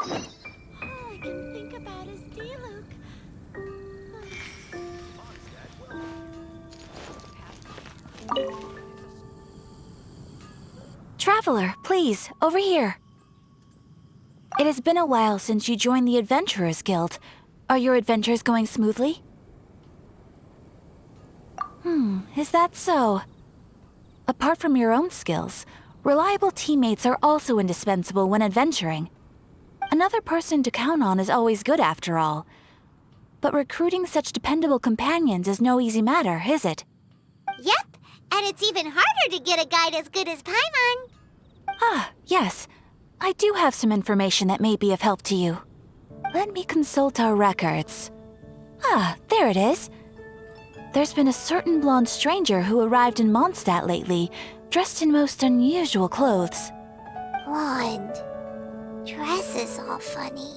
All I can think about is Diluc. Traveler, please, over here. It has been a while since you joined the Adventurers Guild. Are your adventures going smoothly? Is that so? Apart from your own skills, reliable teammates are also indispensable when adventuring. Another person to count on is always good after all. But recruiting such dependable companions is no easy matter, is it? Yep, and it's even harder to get a guide as good as Paimon. Ah, yes. I do have some information that may be of help to you. Let me consult our records. Ah, there it is. There's been a certain blonde stranger who arrived in Mondstadt lately, dressed in most unusual clothes. Blonde. Dress is all funny.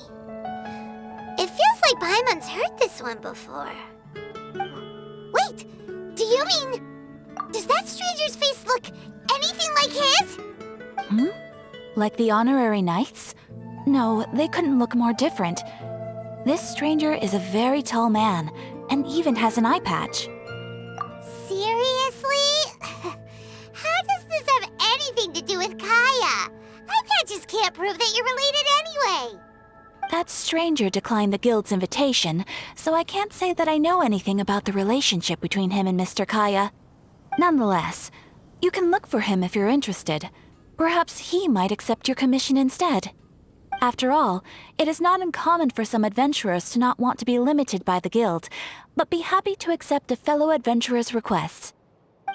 It feels like Paimon's heard this one before. Wait, do you mean... Does that stranger's face look anything like his? Like the honorary knights? No, they couldn't look more different. This stranger is a very tall man, and even has an eye patch. Seriously? How does this have anything to do with Kaya? Eye patches can't prove that you're related anyway. That stranger declined the guild's invitation, so I can't say that I know anything about the relationship between him and Mr. Kaya. Nonetheless, you can look for him if you're interested. Perhaps he might accept your commission instead. After all, it is not uncommon for some adventurers to not want to be limited by the guild, but be happy to accept a fellow adventurer's requests.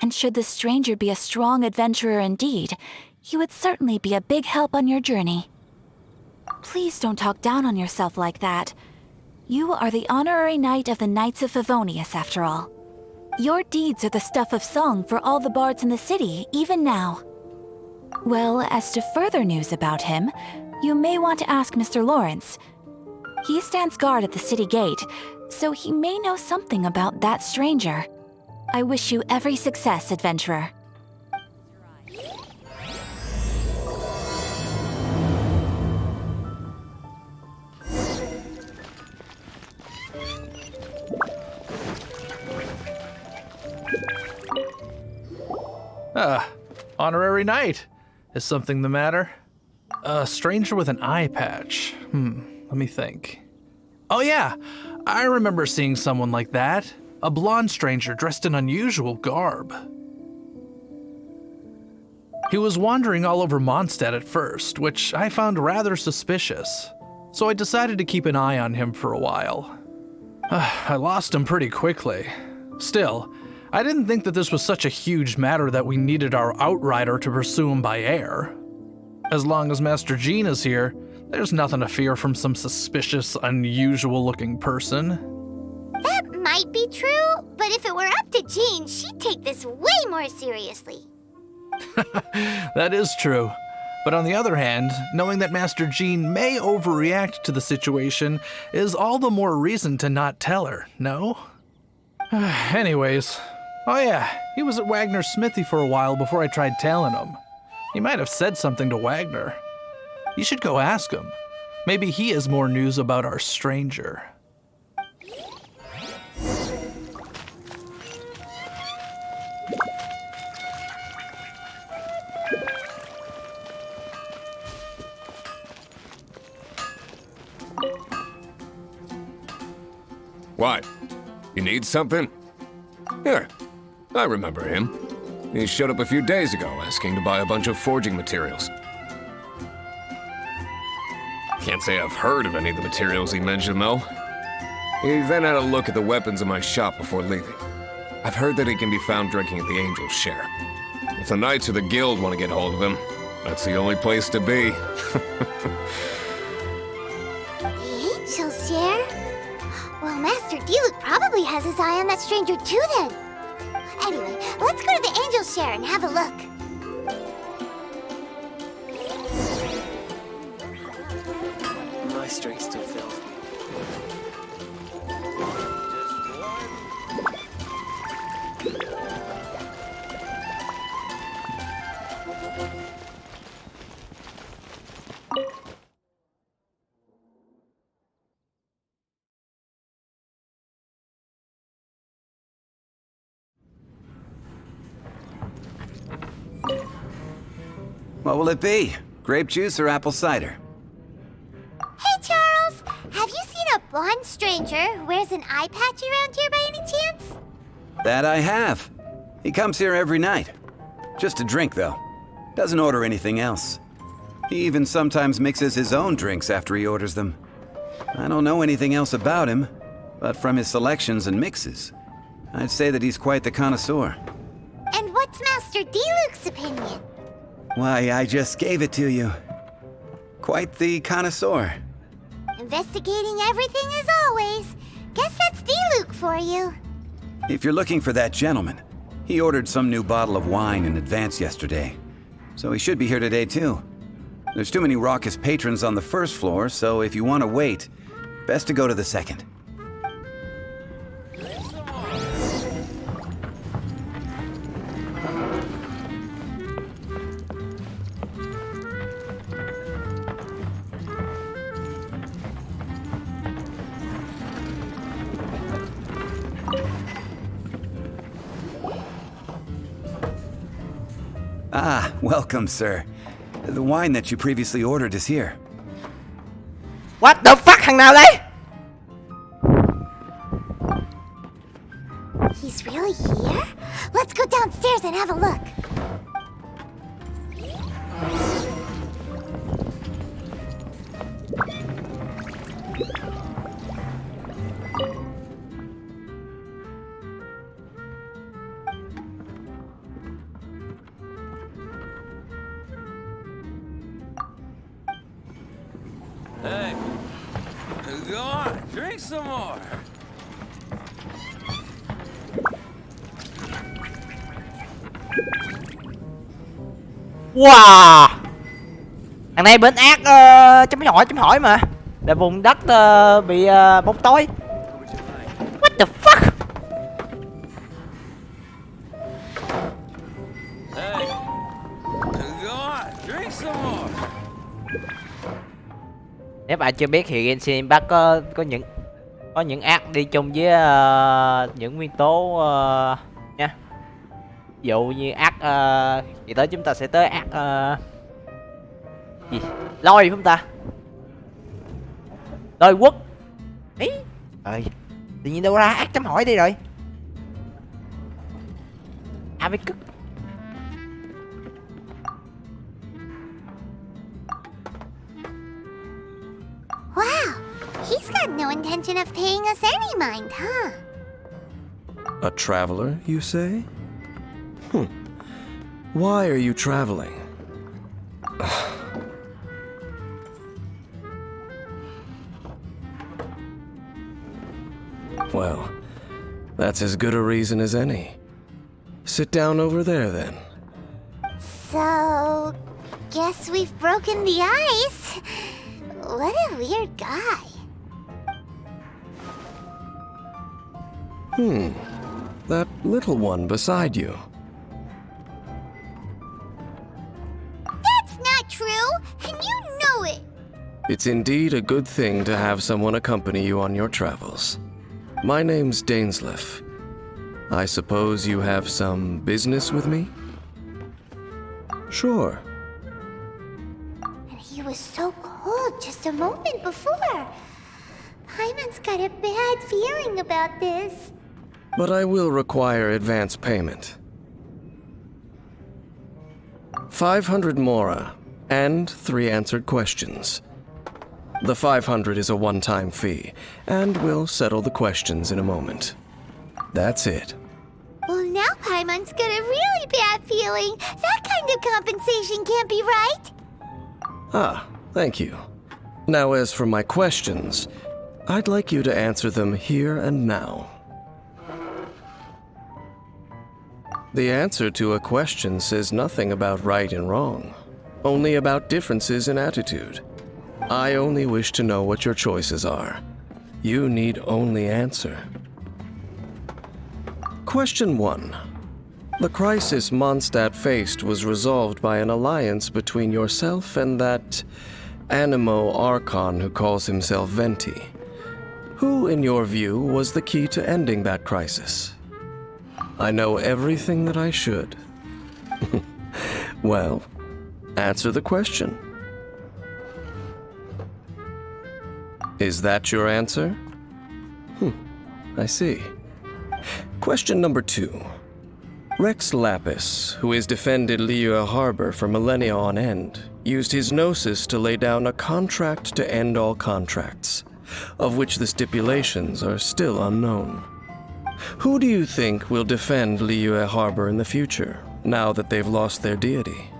And should the stranger be a strong adventurer indeed, he would certainly be a big help on your journey. Please don't talk down on yourself like that. You are the honorary knight of the Knights of Favonius, after all. Your deeds are the stuff of song for all the bards in the city, even now. Well, as to further news about him, you may want to ask Mr. Lawrence. He stands guard at the city gate, so he may know something about that stranger. I wish you every success, adventurer. Honorary knight. Is something the matter? A stranger with an eye patch. Let me think. Oh yeah, I remember seeing someone like that. A blonde stranger dressed in unusual garb. He was wandering all over Mondstadt at first, which I found rather suspicious. So I decided to keep an eye on him for a while. I lost him pretty quickly. Still, I didn't think that this was such a huge matter that we needed our outrider to pursue him by air. As long as Master Jean is here, there's nothing to fear from some suspicious, unusual-looking person. That might be true, but if it were up to Jean, she'd take this way more seriously. That is true. But on the other hand, knowing that Master Jean may overreact to the situation is all the more reason to not tell her, no? Anyways, oh yeah, he was at Wagner's smithy for a while before I tried tailing him. He might have said something to Wagner. You should go ask him. Maybe he has more news about our stranger. What? You need something? Here, I remember him. He showed up a few days ago asking to buy a bunch of forging materials. Can't say I've heard of any of the materials he mentioned, though. He then had a look at the weapons in my shop before leaving. I've heard that he can be found drinking at the Angel's Share. If the Knights of the Guild want to get hold of him, that's the only place to be. The Angel's Share? Well, Master Diluc probably has his eye on that stranger too then. Anyway, let's go to the Angel's Share and have a look. My string's still filled. What will it be? Grape juice or apple cider? Hey, Charles! Have you seen a blonde stranger who wears an eye patch around here by any chance? That I have. He comes here every night. Just to drink, though. Doesn't order anything else. He even sometimes mixes his own drinks after he orders them. I don't know anything else about him, but from his selections and mixes, I'd say that he's quite the connoisseur. And what's Master D-Luke's opinion? Why, I just gave it to you. Quite the connoisseur. Investigating everything as always. Guess that's D-Luke for you. If you're looking for that gentleman, he ordered some new bottle of wine in advance yesterday. So he should be here today too. There's too many raucous patrons on the first floor, so if you want to wait, best to go to the second. Ah, welcome, sir. The wine that you previously ordered is here. What the fuck, thằng nào đây? He's really here? Let's go downstairs and have a look. Hey, go on, drink some more. Wow, thằng này bên ác chấm hỏi mà. Là vùng đất bị bóng tối. What the fuck? Hey, go on, drink some more. Nếu bạn chưa biết thì Genshin Impact có những ác đi chung với những nguyên tố nha. Ví dụ như ác thì tới chúng ta sẽ tới ác gì? Lôi phải không ta? Lôi quốc. Ý. Ơi. Tự nhiên đâu ra ác chấm hỏi đi rồi. À mấy cực. Wow, he's got no intention of paying us any mind, huh? A traveler, you say? Why are you traveling? Well, that's as good a reason as any. Sit down over there, then. So, guess we've broken the ice. What a weird guy. That little one beside you. That's not true, and you know it. It's indeed a good thing to have someone accompany you on your travels. My name's Dainsleif. I suppose you have some business with me? Sure. And he was so cold just a moment before. Paimon's got a bad feeling about this. But I will require advance payment. 500 mora, and 3 answered questions. The 500 is a one-time fee, and we'll settle the questions in a moment. That's it. Well, now Paimon's got a really bad feeling. That kind of compensation can't be right. Ah, thank you. Now as for my questions, I'd like you to answer them here and now. The answer to a question says nothing about right and wrong, only about differences in attitude. I only wish to know what your choices are. You need only answer. Question 1. The crisis Mondstadt faced was resolved by an alliance between yourself and that Animo Archon who calls himself Venti. Who, in your view, was the key to ending that crisis? I know everything that I should. Well, Answer the question. Is that your answer? I see. Question number 2. Rex Lapis, who has defended Liyue Harbor for millennia on end, used his gnosis to lay down a contract to end all contracts, of which the stipulations are still unknown. Who do you think will defend Liyue Harbor in the future, now that they've lost their deity?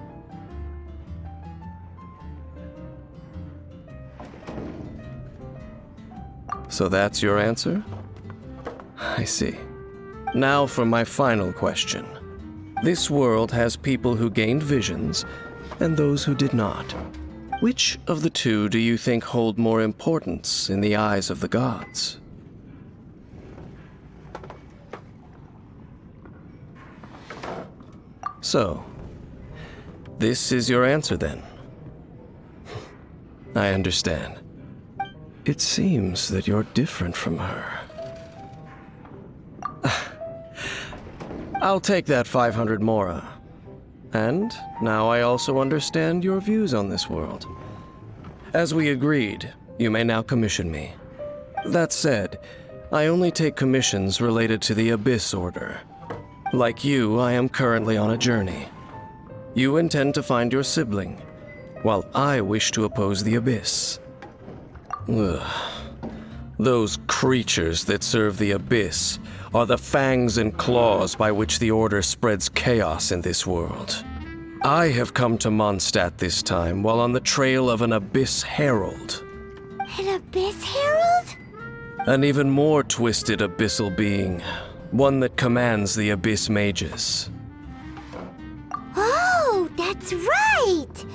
So that's your answer? I see. Now for my final question. This world has people who gained visions and those who did not. Which of the two do you think hold more importance in the eyes of the gods? So, this is your answer then? I understand. It seems that you're different from her. I'll take that 500 mora. And now I also understand your views on this world. As we agreed, you may now commission me. That said, I only take commissions related to the Abyss Order. Like you, I am currently on a journey. You intend to find your sibling, while I wish to oppose the Abyss. Ugh. Those creatures that serve the Abyss are the fangs and claws by which the Order spreads chaos in this world. I have come to Mondstadt this time while on the trail of an Abyss Herald. An Abyss Herald? An even more twisted abyssal being, one that commands the Abyss Mages. Oh, that's right!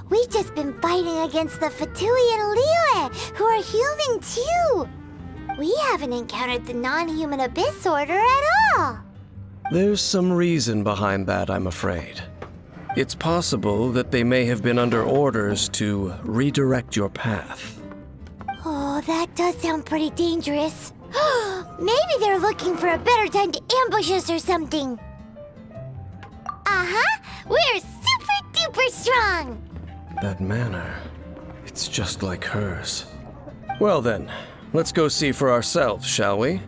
We've just been fighting against the Fatui and Liyue, who are human too! We haven't encountered the non-human Abyss Order at all! There's some reason behind that, I'm afraid. It's possible that they may have been under orders to redirect your path. Oh, that does sound pretty dangerous. Maybe they're looking for a better time to ambush us or something. Uh-huh! We're super duper strong! That manner, it's just like hers. Well then, let's go see for ourselves, shall we?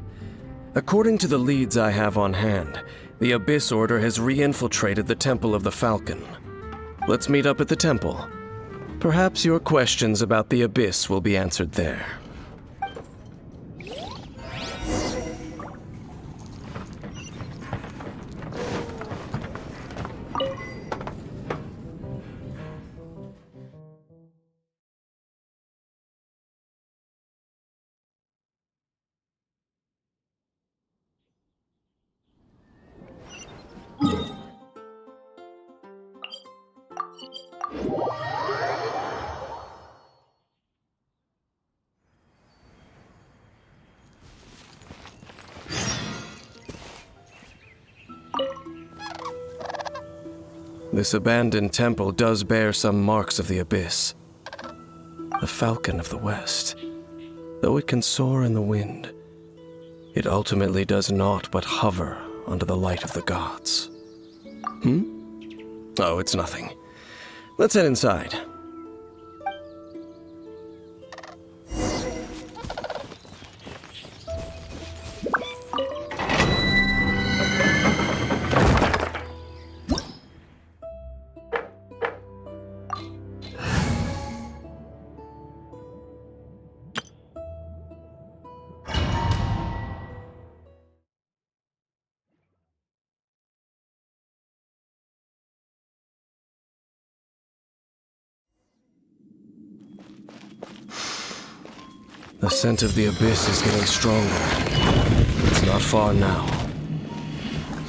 According to the leads I have on hand, the Abyss Order has re-infiltrated the Temple of the Falcon. Let's meet up at the temple. Perhaps your questions about the Abyss will be answered there. This abandoned temple does bear some marks of the Abyss. The Falcon of the West. Though it can soar in the wind, it ultimately does naught but hover under the light of the gods. Oh, it's nothing. Let's head inside. The scent of the Abyss is getting stronger. It's not far now.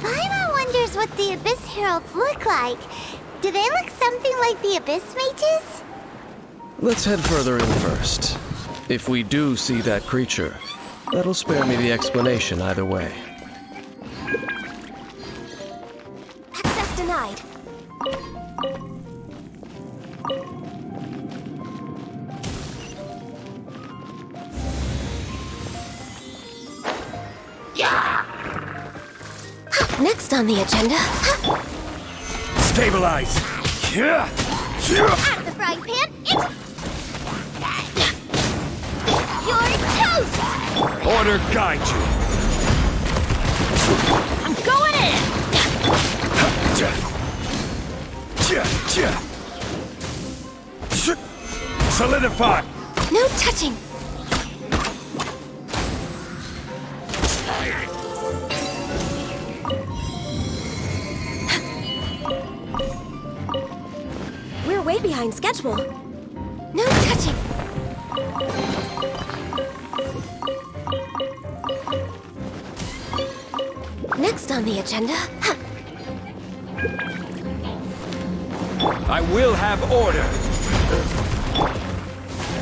Paimon wonders what the Abyss Heralds look like. Do they look something like the Abyss Mages? Let's head further in first. If we do see that creature, that'll spare me the explanation either way. Access denied. Next on the agenda. Stabilize! Yeah! At the frying pan, it's... You're toast! Order guide you. I'm going in! Solidify. No touching! We're way behind schedule. No touching! Next on the agenda... I will have order.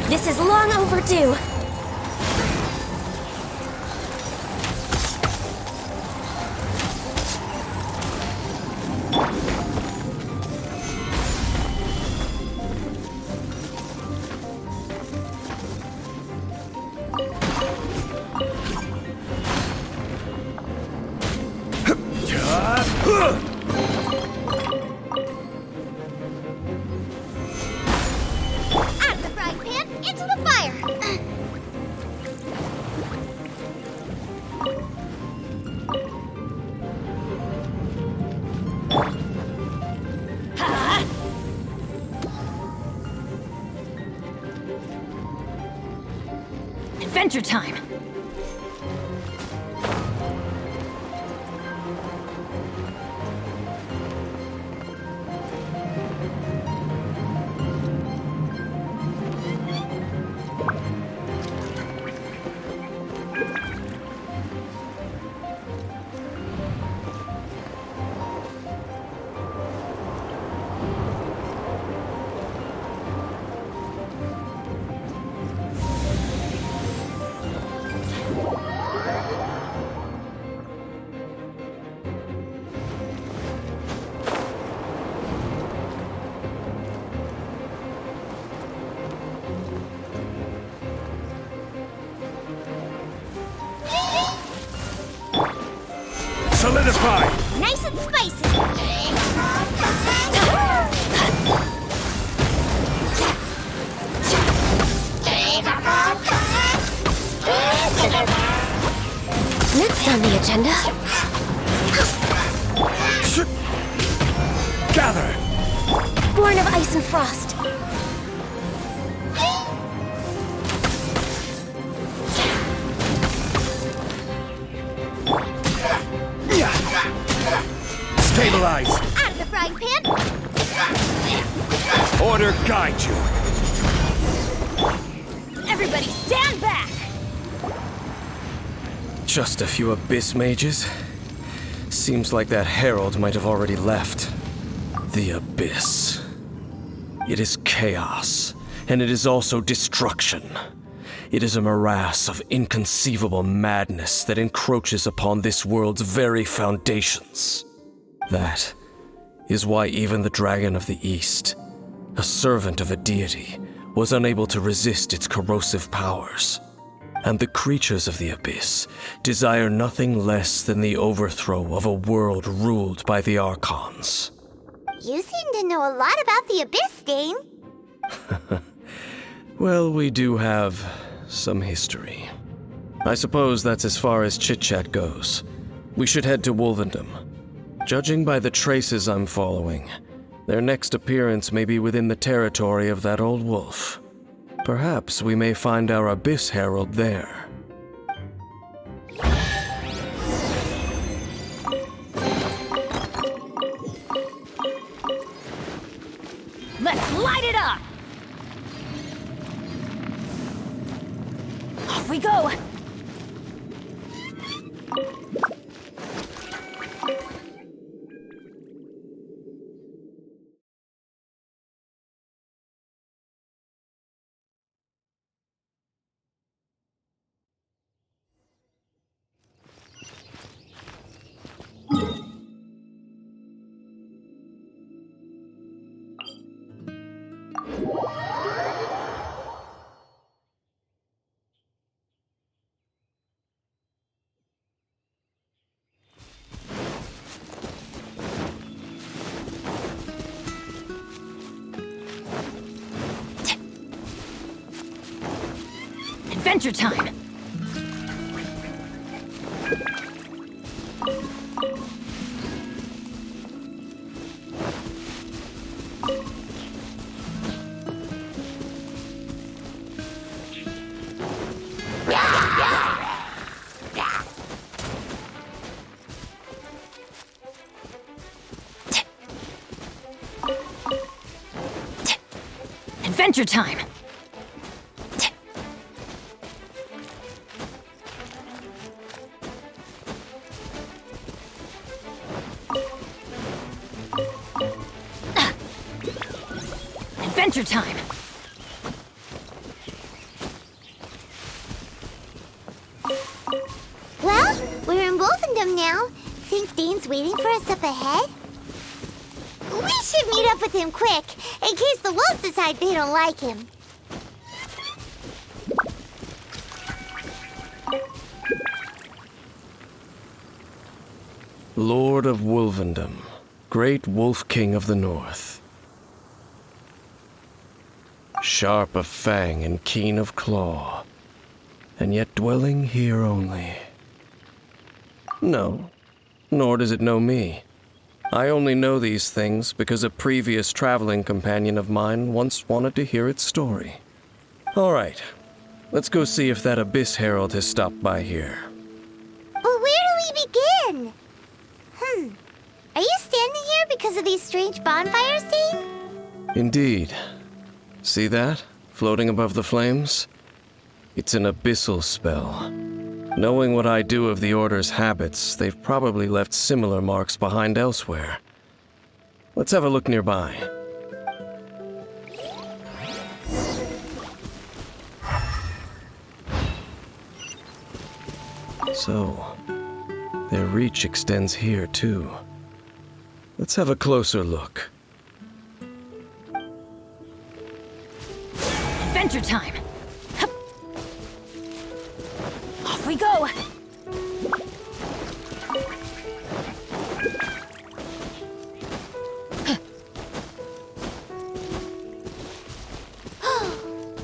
This is long overdue. At the frying pan, into the fire! Adventure time! Solidify. Nice and spicy! Next on the agenda... Gather. Born of ice and frost. Stabilize. Out of the frying pan, Order guide you. Everybody stand back! Just a few abyss mages? Seems like that herald might have already left. The abyss. It is chaos, and it is also destruction. It is a morass of inconceivable madness that encroaches upon this world's very foundations. That is why even the Dragon of the East, a servant of a deity, was unable to resist its corrosive powers. And the creatures of the Abyss desire nothing less than the overthrow of a world ruled by the Archons. you seem to know a lot about the Abyss, Dane. Well, we do have some history. I suppose that's as far as chit-chat goes. We should head to Wolvendom. Judging by the traces I'm following, their next appearance may be within the territory of that old wolf. Perhaps we may find our Abyss Herald there. Let's light it up! Off we go! Adventure time! Adventure time! Adventure time! Well, we're in Wolfendom now. Think Dane's waiting for us up ahead? We should meet up with him quick, in case the wolves decide they don't like him. Lord of Wolfendom, great wolf king of the north. Sharp of fang and keen of claw, and yet dwelling here only. No, nor does it know me. I only know these things because a previous traveling companion of mine once wanted to hear its story. All right, let's go see if that Abyss Herald has stopped by here. But where do we begin? Are you standing here because of these strange bonfires, Dane? Indeed. See that, floating above the flames? It's an abyssal spell. Knowing what I do of the Order's habits, they've probably left similar marks behind elsewhere. Let's have a look nearby. So, their reach extends here too. Let's have a closer look. Adventure time! Hup. Off we go!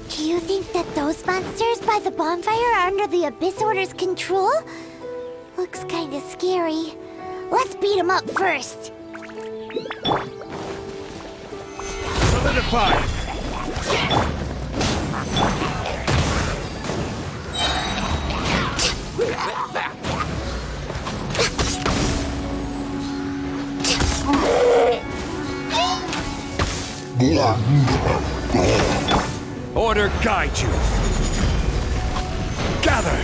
Do you think that those monsters by the bonfire are under the Abyss Order's control? Looks kinda scary. Let's beat them up first. Solidify! Order guide you. Gather.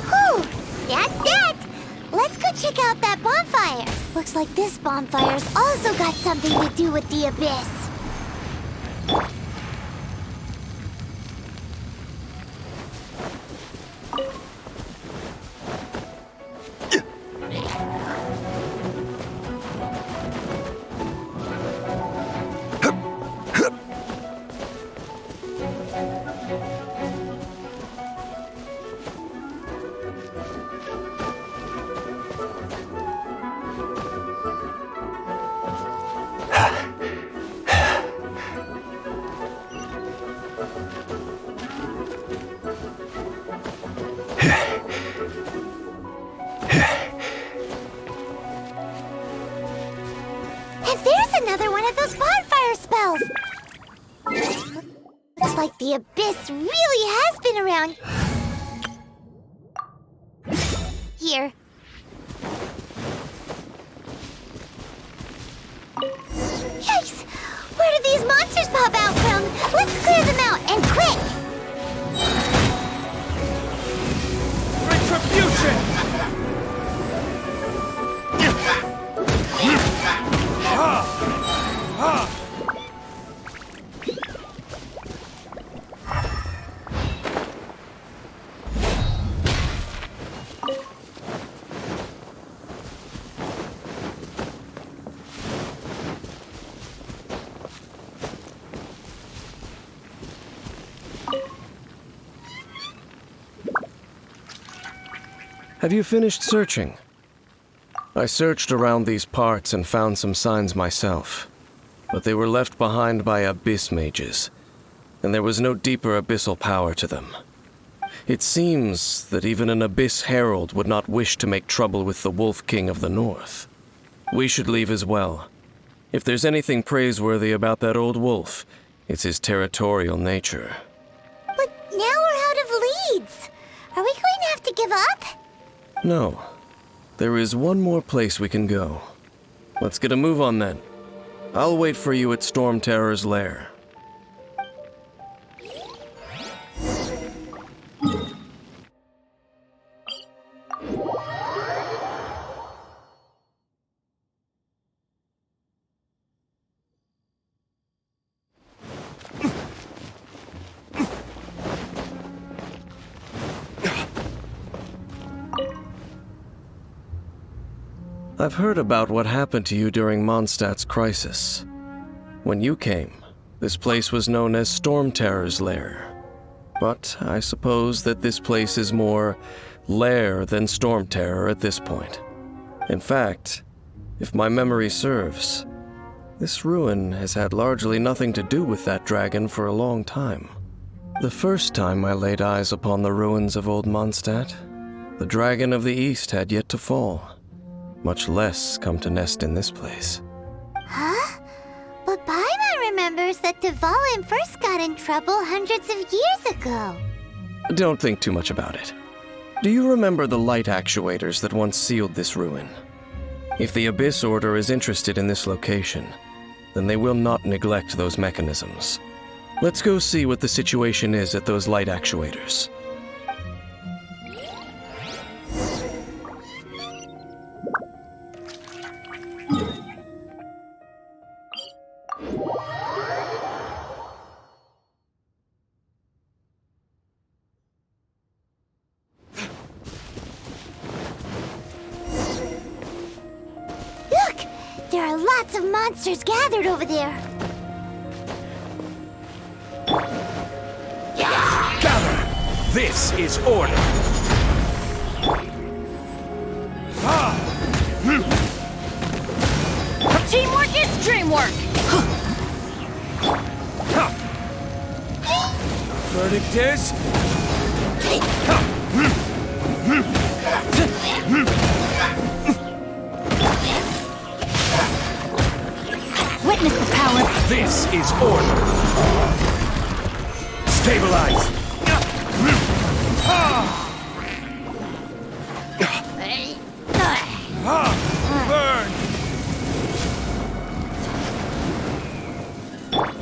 Whew, that's that. Let's go check out that bonfire. Looks like this bonfire's also got something to do with the Abyss. Another one of those bonfire spells! Looks like the Abyss really has been around here. Yikes! Where do these monsters pop out from? Let's clear them out, and quick! Retribution! Have you finished searching? I searched around these parts and found some signs myself, but they were left behind by abyss mages, and there was no deeper abyssal power to them. It seems that even an abyss herald would not wish to make trouble with the Wolf King of the North. We should leave as well. If there's anything praiseworthy about that old wolf, it's his territorial nature. But now we're out of leads. Are we going to have to give up? No. There is one more place we can go. Let's get a move on then. I'll wait for you at Storm Terror's lair. I've heard about what happened to you during Mondstadt's crisis. When you came, this place was known as Storm Terror's lair. But I suppose that this place is more lair than Storm Terror at this point. In fact, if my memory serves, this ruin has had largely nothing to do with that dragon for a long time. The first time I laid eyes upon the ruins of old Mondstadt, the dragon of the East had yet to fall, much less come to nest in this place. Huh? But Paimon remembers that Dvalin first got in trouble hundreds of years ago. Don't think too much about it. Do you remember the light actuators that once sealed this ruin? If the Abyss Order is interested in this location, then they will not neglect those mechanisms. Let's go see what the situation is at those light actuators. Look! There are lots of monsters gathered over there. Gather! This is order! Teamwork is dreamwork! Verdict is... Witness the power! This is order! Stabilize! Burn!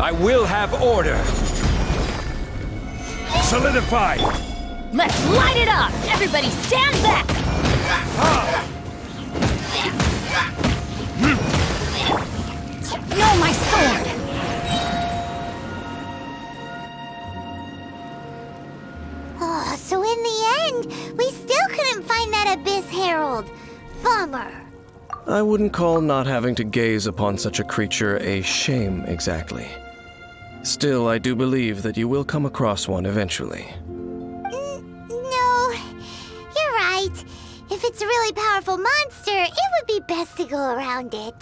I will have order! Solidify! Let's light it up! Everybody stand back! No, my sword! Oh, so in the end, we still couldn't find that Abyss Herald. Bummer. I wouldn't call not having to gaze upon such a creature a shame exactly. Still, I do believe that you will come across one eventually. No, you're right. If it's a really powerful monster, it would be best to go around it.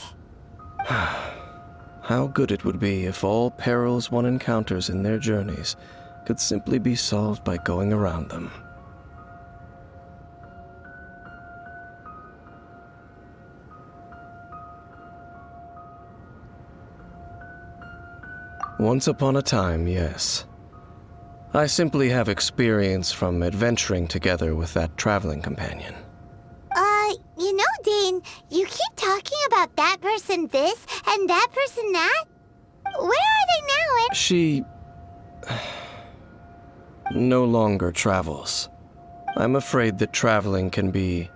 How good it would be if all perils one encounters in their journeys could simply be solved by going around them. Once upon a time, yes. I simply have experience from adventuring together with that traveling companion. You know, Dane, you keep talking about that person this and that person that. Where are they now, and... She... no longer travels. I'm afraid that traveling can be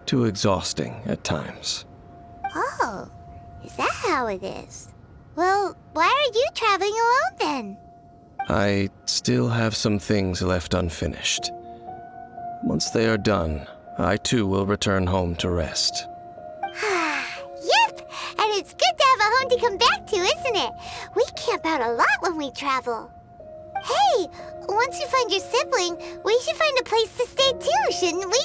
too exhausting at times. Oh, is that how it is? Well, why are you traveling alone then? I still have some things left unfinished. Once they are done, I too will return home to rest. Yep, and it's good to have a home to come back to, isn't it? We camp out a lot when we travel. Hey, once you find your sibling, we should find a place to stay too, shouldn't we?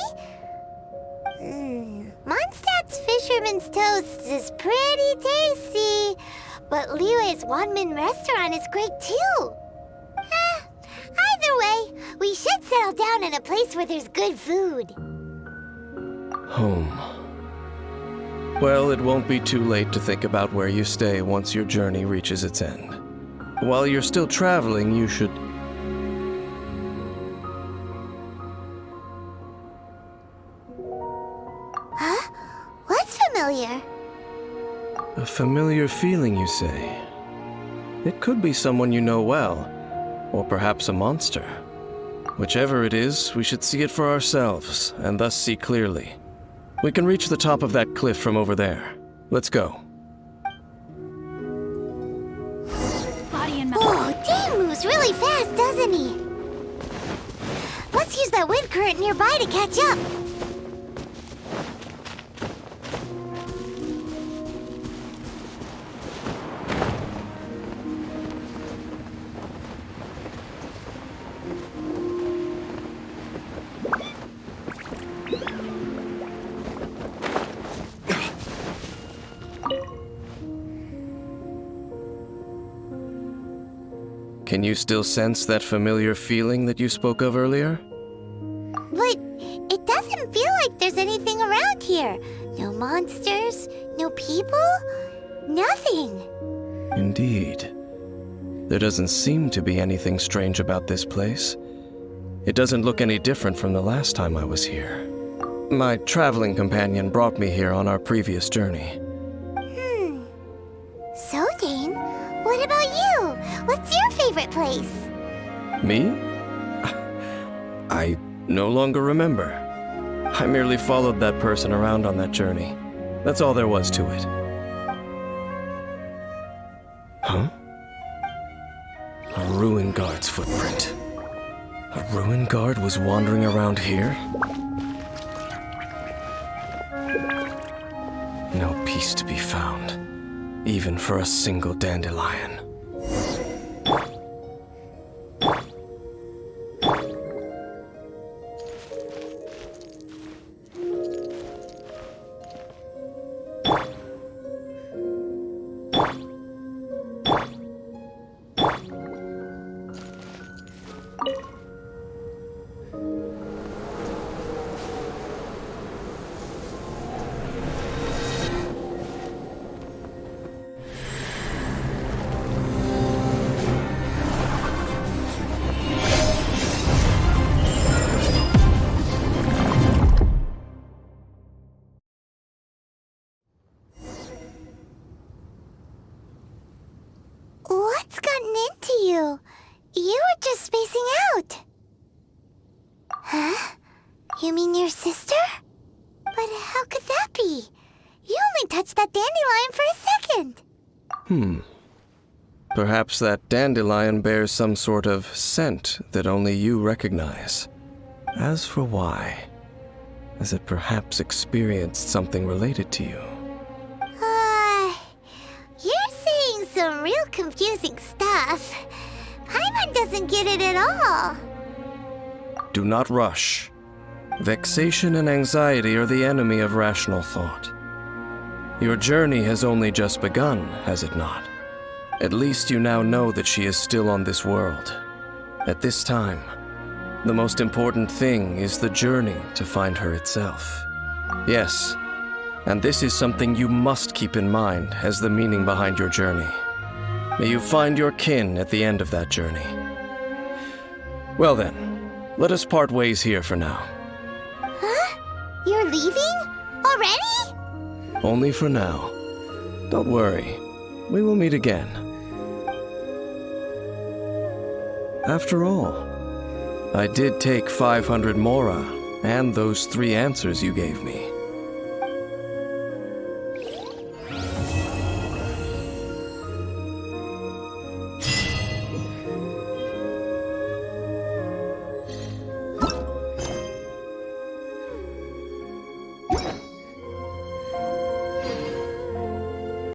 fisherman's toast is pretty tasty, but Liu's Wanmin restaurant is great too. Either way, we should settle down in a place where there's good food. Home. Well, it won't be too late to think about where you stay once your journey reaches its end. While you're still traveling, you should... Huh? What's familiar? A familiar feeling, you say? It could be someone you know well, or perhaps a monster. Whichever it is, we should see it for ourselves, and thus see clearly. We can reach the top of that cliff from over there. Let's go. Body and mouth. Oh, Dane moves really fast, doesn't he? Let's use that wind current nearby to catch up. Can you still sense that familiar feeling that you spoke of earlier? But it doesn't feel like there's anything around here. No monsters, no people, nothing. Indeed. There doesn't seem to be anything strange about this place. It doesn't look any different from the last time I was here. My traveling companion brought me here on our previous journey. So, Dane, what about you? What's your favorite place? Me? I no longer remember. I merely followed that person around on that journey. That's all there was to it. Huh? A ruin guard's footprint. A ruin guard was wandering around here? No peace to be found, even for a single dandelion. What's gotten into you? You were just spacing out. Huh? You mean your sister? But how could that be? You only touched that dandelion for a second. Perhaps that dandelion bears some sort of scent that only you recognize. As for why, has it perhaps experienced something related to you? You're saying some real confusing stuff. Paimon doesn't get it at all. Do not rush. Vexation and anxiety are the enemy of rational thought. Your journey has only just begun, has it not? At least you now know that she is still on this world. At this time, the most important thing is the journey to find her itself. Yes, and this is something you must keep in mind as the meaning behind your journey. May you find your kin at the end of that journey. Well then, let us part ways here for now. Huh? You're leaving? Already? Only for now. Don't worry, we will meet again. After all, I did take 500 mora and those 3 answers you gave me.